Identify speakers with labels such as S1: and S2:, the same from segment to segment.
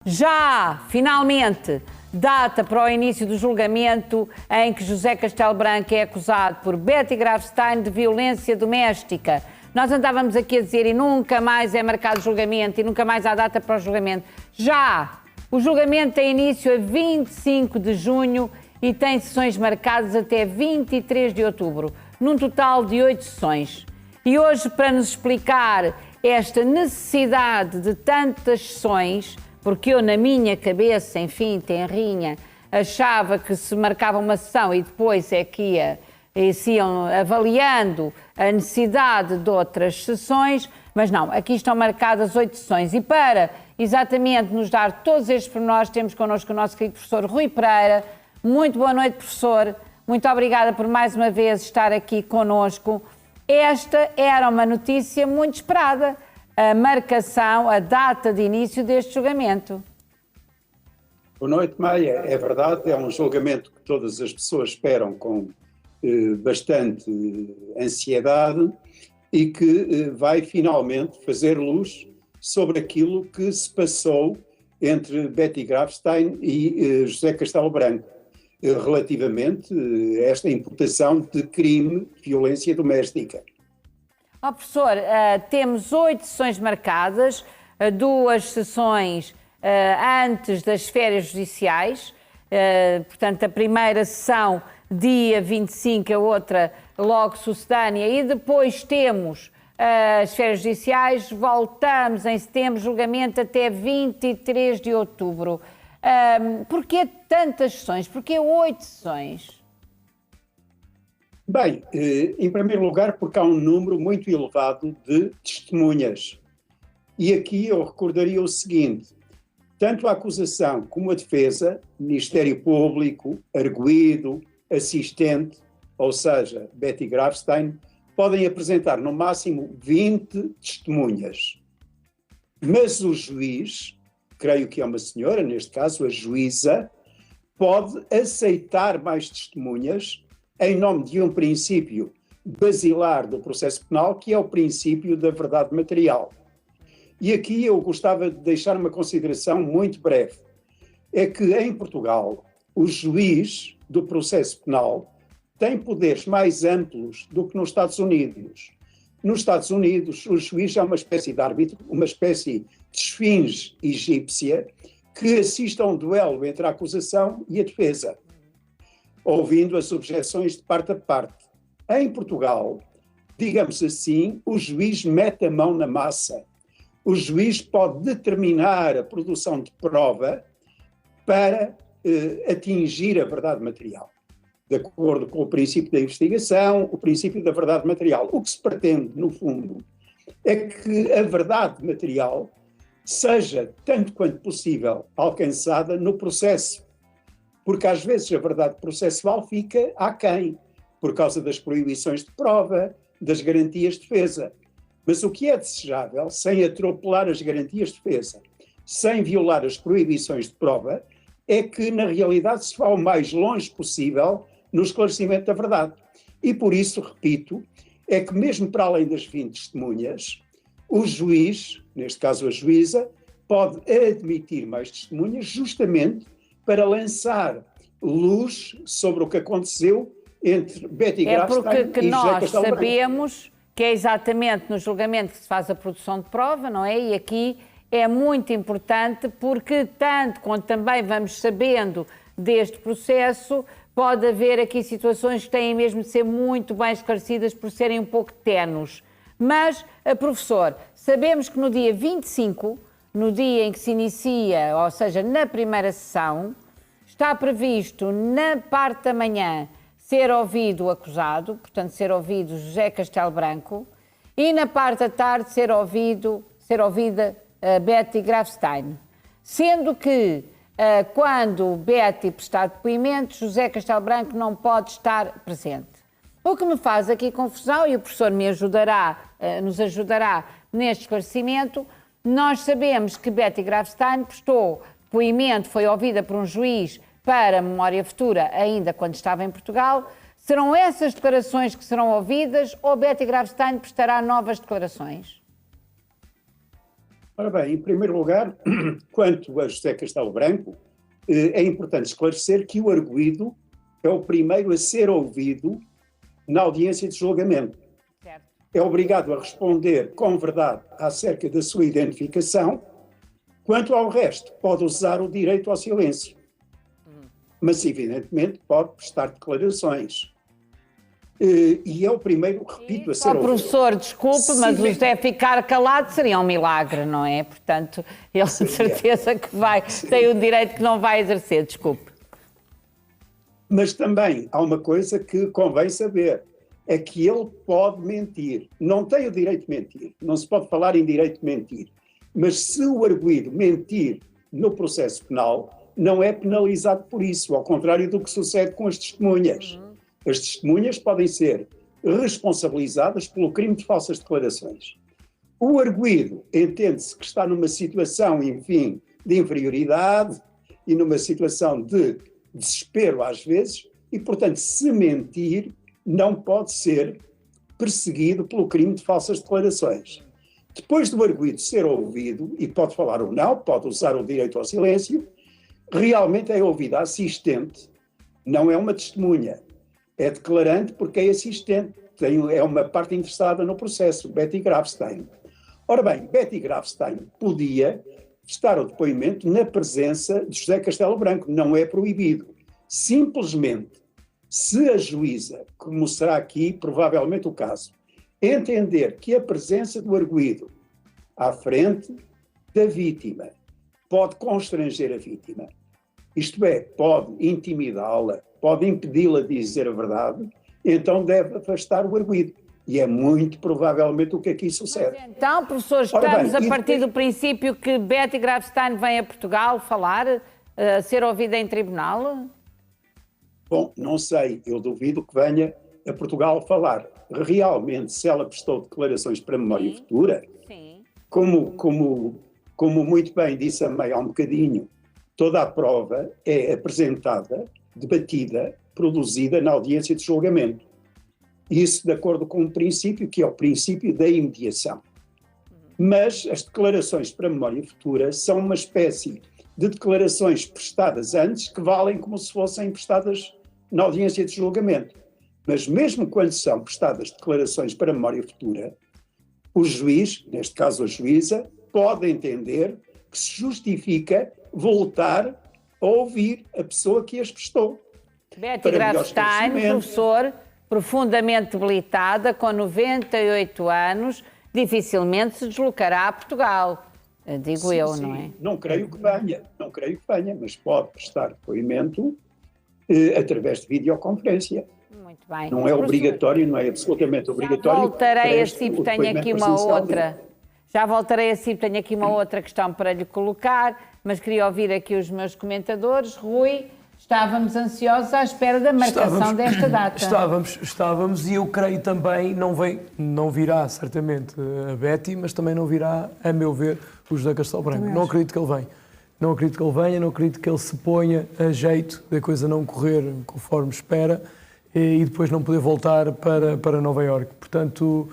S1: Já, finalmente, data para o início do julgamento em que José Castelo Branco é acusado por Betty Grafstein de violência doméstica. Nós andávamos aqui a dizer e nunca mais é marcado julgamento e nunca mais há data para o julgamento. Já, o julgamento tem início a 25 de junho e tem sessões marcadas até 23 de outubro, num total de 8 sessões. E hoje, para nos explicar esta necessidade de tantas sessões, porque eu, na minha cabeça, enfim, tenrinha, achava que se marcava uma sessão e depois é que iam avaliando a necessidade de outras sessões, mas não, aqui estão marcadas 8 sessões. E para exatamente nos dar todos estes pormenores, temos connosco o nosso querido professor Rui Pereira. Muito boa noite, professor. Muito obrigada por mais uma vez estar aqui connosco. Esta era uma notícia muito esperada, a marcação, a data de início deste julgamento.
S2: Boa noite, Maia. É verdade, é um julgamento que todas as pessoas esperam com bastante ansiedade e que vai finalmente fazer luz sobre aquilo que se passou entre Betty Grafstein e José Castelo Branco, relativamente a esta imputação de crime de violência doméstica.
S1: Professor, temos 8 sessões marcadas, 2 sessões antes das férias judiciais, portanto a primeira sessão dia 25, a outra logo sucedânea, e depois temos as férias judiciais, voltamos em setembro, julgamento até 23 de outubro. Porquê tantas sessões? Porquê 8 sessões?
S2: Bem, em primeiro lugar porque há um número muito elevado de testemunhas. E aqui eu recordaria o seguinte: tanto a acusação como a defesa, Ministério Público, arguido, assistente, ou seja, Betty Grafstein, podem apresentar no máximo 20 testemunhas. Mas o juiz, creio que é uma senhora, neste caso a juíza, pode aceitar mais testemunhas em nome de um princípio basilar do processo penal, que é o princípio da verdade material. E aqui eu gostava de deixar uma consideração muito breve. É que em Portugal, o juiz do processo penal tem poderes mais amplos do que nos Estados Unidos. Nos Estados Unidos, o juiz é uma espécie de árbitro, uma espécie de esfinge egípcia que assiste a um duelo entre a acusação e a defesa, ouvindo as objeções de parte a parte. Em Portugal, digamos assim, o juiz mete a mão na massa. O juiz pode determinar a produção de prova para atingir a verdade material, de acordo com o princípio da investigação, o princípio da verdade material. O que se pretende, no fundo, é que a verdade material seja, tanto quanto possível, alcançada no processo, porque às vezes a verdade processual fica aquém, por causa das proibições de prova, das garantias de defesa. Mas o que é desejável, sem atropelar as garantias de defesa, sem violar as proibições de prova, é que, na realidade, se vá o mais longe possível no esclarecimento da verdade. E por isso, repito, é que mesmo para além das 20 testemunhas, o juiz, neste caso a juíza, pode admitir mais testemunhas justamente para lançar luz sobre o que aconteceu entre Betty Grafstein e José Castelo Branco.
S1: Nós sabemos que é exatamente no julgamento que se faz a produção de prova, não é? E aqui é muito importante porque, tanto quanto também vamos sabendo deste processo, pode haver aqui situações que têm mesmo de ser muito bem esclarecidas por serem um pouco tenues. Mas, professor, sabemos que no dia 25, no dia em que se inicia, ou seja, na primeira sessão, está previsto na parte da manhã ser ouvido o acusado, portanto ser ouvido José Castelo Branco, e na parte da tarde ser ouvida Betty Grafstein. Sendo que quando Betty prestar depoimento, José Castelo Branco não pode estar presente. O que me faz aqui confusão, e o professor nos ajudará neste esclarecimento, nós sabemos que Betty Grafstein prestou depoimento, foi ouvida por um juiz para memória futura, ainda quando estava em Portugal. Serão essas declarações que serão ouvidas ou Betty Grafstein prestará novas declarações?
S2: Ora bem, em primeiro lugar, quanto a José Castelo Branco, é importante esclarecer que o arguido é o primeiro a ser ouvido na audiência de julgamento.
S1: Certo.
S2: É obrigado a responder com verdade acerca da sua identificação. Quanto ao resto, pode usar o direito ao silêncio. Mas, evidentemente, pode prestar declarações. E é o primeiro, repito, a ser ouvido.
S1: Professor, desculpe, mas o José ficar calado seria um milagre, não é? Portanto, ele de certeza que tem o direito que não vai exercer, desculpe.
S2: Mas também há uma coisa que convém saber, é que ele pode mentir. Não tem o direito de mentir, não se pode falar em direito de mentir. Mas se o arguido mentir no processo penal, não é penalizado por isso, ao contrário do que sucede com as testemunhas. As testemunhas podem ser responsabilizadas pelo crime de falsas declarações. O arguido entende-se que está numa situação, enfim, de inferioridade e numa situação de desespero às vezes, e, portanto, se mentir, não pode ser perseguido pelo crime de falsas declarações. Depois do arguido ser ouvido, e pode falar ou não, pode usar o direito ao silêncio, realmente é ouvida a assistente, não é uma testemunha. É declarante porque é assistente, é uma parte interessada no processo, Betty Grafstein. Ora bem, Betty Grafstein podia prestar o depoimento na presença de José Castelo Branco, não é proibido. Simplesmente, se a juíza, como será aqui provavelmente o caso, entender que a presença do arguido à frente da vítima pode constranger a vítima, isto é, pode intimidá-la, pode impedi-la de dizer a verdade, então deve afastar o arguido. E é muito provavelmente o que aqui sucede.
S1: Mas então, professor, estamos a partir do princípio que Betty Grafstein vem a Portugal falar, ser ouvida em tribunal?
S2: Bom, não sei, eu duvido que venha a Portugal falar. Realmente, se ela prestou declarações para a memória futura, como muito bem disse a May há um bocadinho, toda a prova é apresentada, debatida, produzida na audiência de julgamento. Isso de acordo com um princípio que é o princípio da imediação. Mas as declarações para a memória futura são uma espécie de declarações prestadas antes que valem como se fossem prestadas na audiência de julgamento. Mas mesmo quando são prestadas declarações para a memória futura, o juiz, neste caso a juíza, pode entender que se justifica voltar a ouvir a pessoa que as prestou.
S1: Betty Grafstein, professor, profundamente debilitada, com 98 anos, dificilmente se deslocará a Portugal, digo eu, não é?
S2: Não creio que venha, mas pode prestar depoimento através de videoconferência.
S1: Muito bem.
S2: Não é obrigatório, não é absolutamente obrigatório.
S1: Já voltarei a si, porque tenho aqui uma outra. Já voltarei a si, tenho aqui uma outra questão para lhe colocar, mas queria ouvir aqui os meus comentadores. Rui, estávamos ansiosos à espera da marcação desta data.
S3: Estávamos e eu creio também, não virá certamente a Betty, mas também não virá, a meu ver, o José Castelo Branco. Não acredito que ele venha. Não acredito que ele venha, não acredito que ele se ponha a jeito da coisa não correr conforme espera e depois não poder voltar para Nova Iorque. Portanto,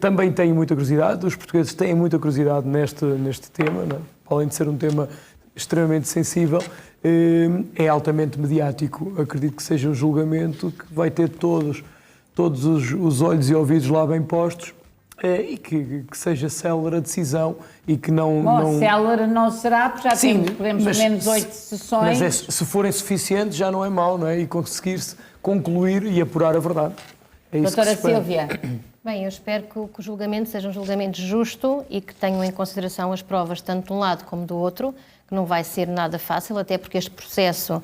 S3: também tenho muita curiosidade, os portugueses têm muita curiosidade neste tema, não é? Além de ser um tema extremamente sensível, é altamente mediático. Acredito que seja um julgamento que vai ter todos os olhos e ouvidos lá bem postos e que seja célere a decisão e que não...
S1: Bom, célere não será, porque já podemos pelo menos 8 sessões.
S3: Mas se forem suficientes já não é mau, não é? E conseguir-se concluir e apurar a verdade. É isso.
S1: Doutora Sílvia.
S4: Bem, eu espero que o julgamento seja um julgamento justo e que tenham em consideração as provas tanto de um lado como do outro, que não vai ser nada fácil, até porque este processo,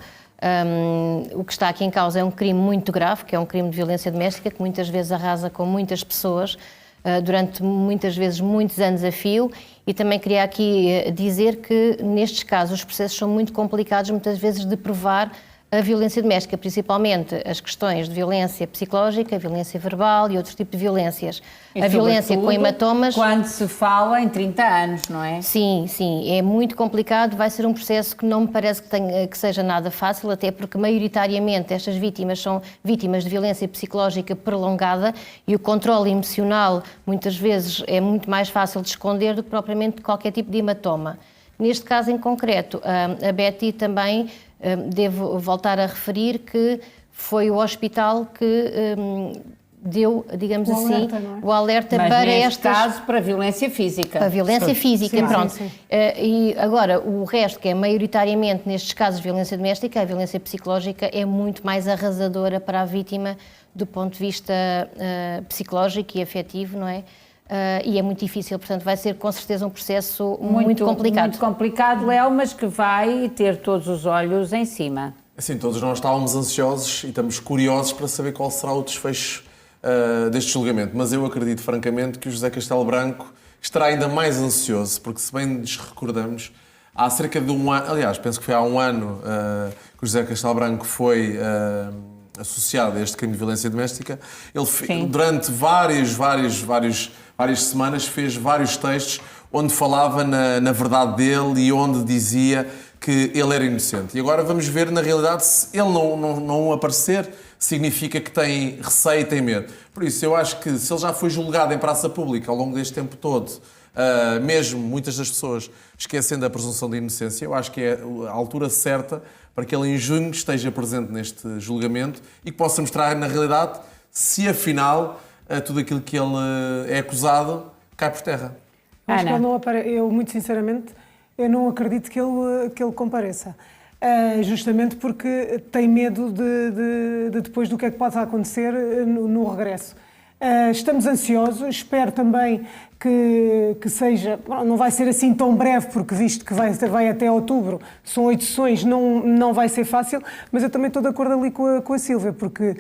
S4: o que está aqui em causa é um crime muito grave, que é um crime de violência doméstica, que muitas vezes arrasa com muitas pessoas, durante muitas vezes muitos anos a fio, e também queria aqui dizer que nestes casos os processos são muito complicados, muitas vezes de provar a violência doméstica, principalmente as questões de violência psicológica, violência verbal e outros tipos de violências.
S1: E
S4: a violência com hematomas...
S1: Quando se fala em 30 anos, não é?
S4: Sim, é muito complicado, vai ser um processo que não me parece que seja nada fácil, até porque maioritariamente estas vítimas são vítimas de violência psicológica prolongada e o controle emocional muitas vezes é muito mais fácil de esconder do que propriamente qualquer tipo de hematoma. Neste caso em concreto, a Betty também... Devo voltar a referir que foi o hospital que deu, digamos assim, o alerta
S1: Mas
S4: para
S1: neste caso, para a violência física.
S4: Para a violência física,
S5: Sim,
S4: pronto.
S5: sim.
S4: E agora, o resto, que é maioritariamente nestes casos de violência doméstica, a violência psicológica é muito mais arrasadora para a vítima do ponto de vista psicológico e afetivo, não é? E é muito difícil, portanto vai ser com certeza um processo muito complicado.
S1: Muito complicado, Léo, mas que vai ter todos os olhos em cima.
S6: Assim, todos nós estávamos ansiosos e estamos curiosos para saber qual será o desfecho deste julgamento, mas eu acredito francamente que o José Castelo Branco estará ainda mais ansioso, porque se bem nos recordamos, há cerca de um ano, aliás, penso que foi há um ano que o José Castelo Branco foi... associado a este crime de violência doméstica, ele durante várias semanas fez vários textos onde falava na verdade dele e onde dizia que ele era inocente. E agora vamos ver, na realidade, se ele não aparecer, significa que tem receio e tem medo. Por isso, eu acho que se ele já foi julgado em praça pública ao longo deste tempo todo, mesmo muitas das pessoas esquecendo a presunção de inocência, eu acho que é a altura certa para que ele em junho esteja presente neste julgamento e que possa mostrar na realidade se afinal tudo aquilo que ele é acusado cai por terra.
S5: Acho que ele não eu, muito sinceramente, eu não acredito que ele compareça. Justamente porque tem medo de depois do que é que possa acontecer no regresso. Estamos ansiosos, espero também que seja, não vai ser assim tão breve, porque visto que vai até outubro, são 8 sessões, não vai ser fácil, mas eu também estou de acordo ali com a Sílvia, porque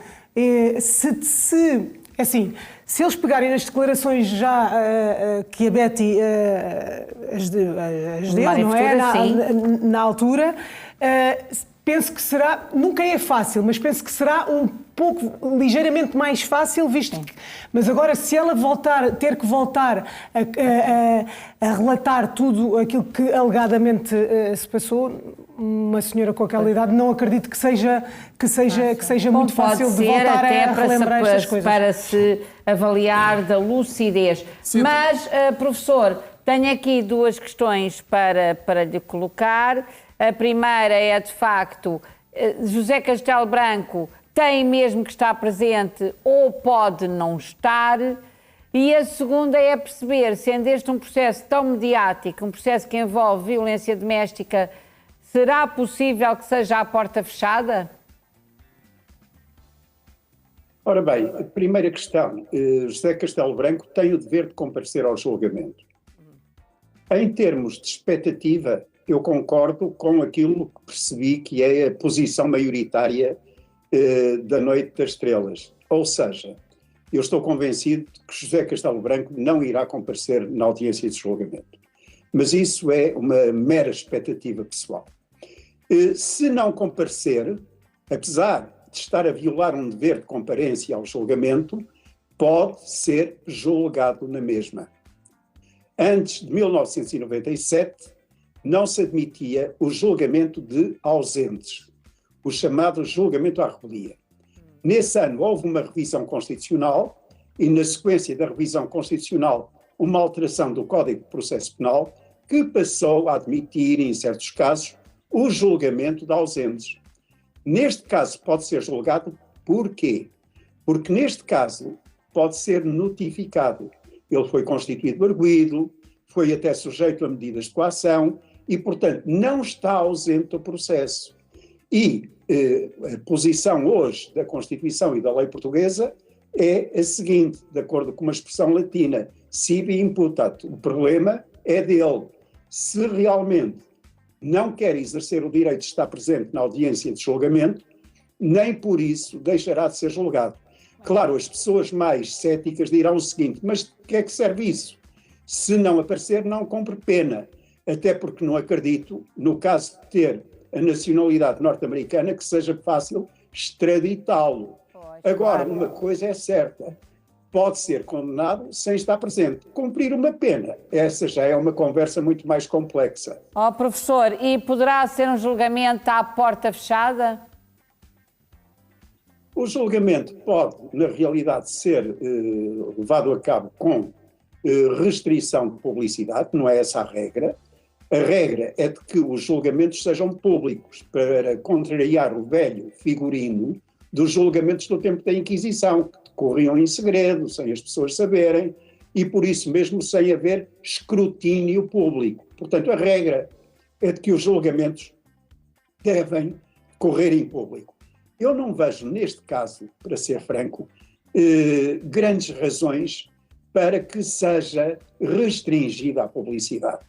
S5: se eles pegarem nas declarações já que a Betty as deu, não é? Na altura, penso que será, nunca é fácil, mas penso que será um pouco, ligeiramente mais fácil, visto que... Mas agora, se ela ter que voltar a relatar tudo aquilo que alegadamente se passou, uma senhora com aquela idade, não acredito que seja muito fácil de voltar a relembrar estas coisas.
S1: Para se avaliar da lucidez.
S6: Sim.
S1: Mas, professor, tenho aqui 2 questões para lhe colocar. A primeira é, de facto, José Castelo Branco tem mesmo que estar presente ou pode não estar? E a segunda é perceber, sendo este um processo tão mediático, um processo que envolve violência doméstica, será possível que seja à porta fechada?
S2: Ora bem, a primeira questão, José Castelo Branco tem o dever de comparecer ao julgamento. Em termos de expectativa, eu concordo com aquilo que percebi que é a posição maioritária da Noite das Estrelas. Ou seja, eu estou convencido de que José Castelo Branco não irá comparecer na audiência de julgamento. Mas isso é uma mera expectativa pessoal. Se não comparecer, apesar de estar a violar um dever de comparência ao julgamento, pode ser julgado na mesma. Antes de 1997, não se admitia o julgamento de ausentes, o chamado julgamento à revelia. Nesse ano houve uma revisão constitucional e, na sequência da revisão constitucional, uma alteração do Código de Processo Penal que passou a admitir, em certos casos, o julgamento de ausentes. Neste caso pode ser julgado por quê? Porque neste caso pode ser notificado. Ele foi constituído arguido, foi até sujeito a medidas de coação e, portanto, não está ausente do processo. E a posição hoje da Constituição e da lei portuguesa é a seguinte, de acordo com uma expressão latina, sibi imputat. O problema é dele. Se realmente não quer exercer o direito de estar presente na audiência de julgamento, nem por isso deixará de ser julgado. Claro, as pessoas mais céticas dirão o seguinte, mas de que é que serve isso? Se não aparecer, não cumpre pena. Até porque não acredito, no caso de ter a nacionalidade norte-americana que seja fácil extraditá-lo. Agora, uma coisa é certa, pode ser condenado sem estar presente. Cumprir uma pena, essa já é uma conversa muito mais complexa.
S1: Professor, e poderá ser um julgamento à porta fechada?
S2: O julgamento pode, na realidade, ser levado a cabo com restrição de publicidade, não é essa a regra. A regra é de que os julgamentos sejam públicos, para contrariar o velho figurino dos julgamentos do tempo da Inquisição, que decorriam em segredo, sem as pessoas saberem, e por isso mesmo sem haver escrutínio público. Portanto, a regra é de que os julgamentos devem correr em público. Eu não vejo, neste caso, para ser franco, grandes razões para que seja restringida a publicidade.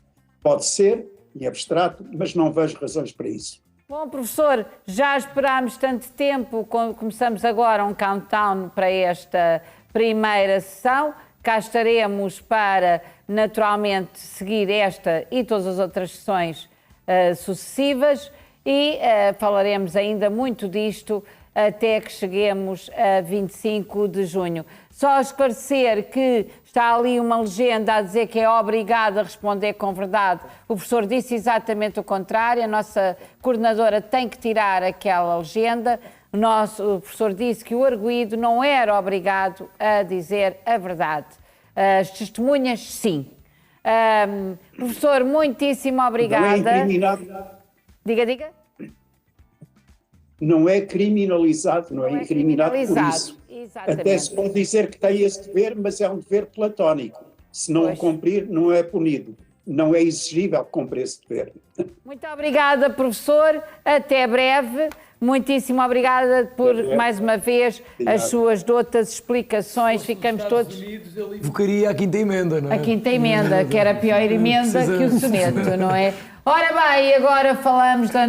S2: Pode ser, em abstrato, mas não vejo razões para isso.
S1: Bom, professor, já esperámos tanto tempo, começamos agora um countdown para esta primeira sessão. Cá estaremos para, naturalmente, seguir esta e todas as outras sessões sucessivas e falaremos ainda muito disto até que cheguemos a 25 de junho. Só esclarecer que está ali uma legenda a dizer que é obrigado a responder com verdade. O professor disse exatamente o contrário. A nossa coordenadora tem que tirar aquela legenda. O professor disse que o arguido não era obrigado a dizer a verdade. As testemunhas, sim. Professor, muitíssimo obrigada.
S2: Não é incriminado.
S1: Diga.
S2: Não é criminalizado, não é incriminado por isso.
S1: Exatamente.
S2: Até se pode dizer que tem esse dever, mas é um dever platónico. Se não o cumprir, não é punido. Não é exigível cumprir esse dever.
S1: Muito obrigada, professor. Até breve. Muitíssimo obrigada por, mais uma vez, as suas dotas explicações. Ficamos todos...
S3: Ele invocaria a quinta emenda, não é?
S1: A quinta emenda, que era a pior emenda que o soneto, não é? Ora bem, agora falamos da